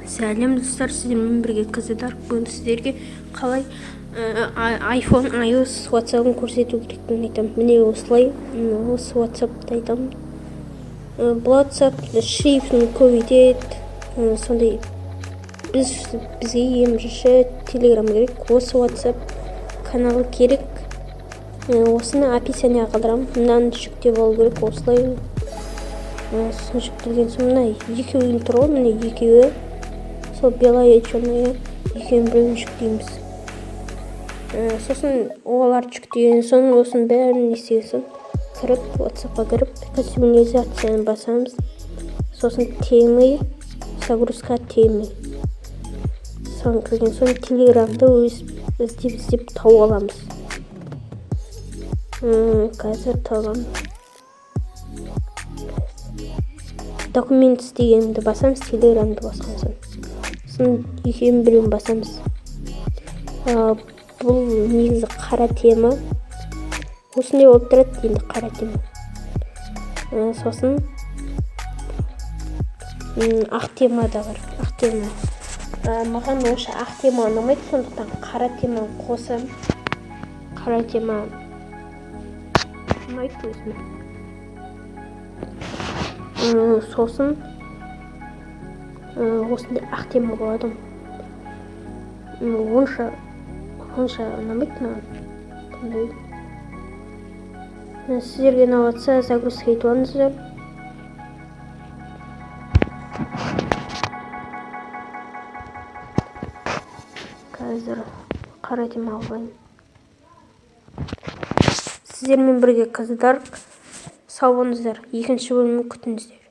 Сәлем достар, сіздермен бірге қыздар. Бүгін сіздерге қалай iPhone, iOS, WhatsApp-ын көрсету керектігін айтамын. Міне осылай, осы WhatsApp-ты айтамын. WhatsApp шрифтін көбейтеді, сондай бізге ең бірінші Telegram керек, осы WhatsApp каналы керек. Осыны описание қалдырамын. Мынаны жүктеп алу керек, осылай. Сосын жүктелген соң мына екеуін тұр ғой, міне екеуі. Сол белая и черная екеуін біреуін жүктейміз. Сосын оларды жүктеген соң осының бәрін істеген соң кіріп, WhatsApp-қа кіріп, кастомизацияны басамыз. Сосын темы, загрузка темы. Соны кірген соң Telegram-ды іздеп тауып аламыз. Қазір табамын. Документ дегенді басамыз, Telegram-ды басқан соң. Сосын екеуін біреуін басамыз. Бұл негізі қара тема. Осындай болып тұрады енді қара тема. Сосын ақ тема да бар. Ақ тема. Маған онша ақ тема ұнамайды, сондықтан қара теманы қосам. Қара тема ұнайды өзіме. Сосын осындай ақ тема болады. Онша ұнамайды маған. Сіздерге ұнаватса загрузка етіп алыңыздар. Қазір қара тема алайын. Сіздермен бірге қыздар, сау болыңыздар. Екінші бөлімін күтіңіздер.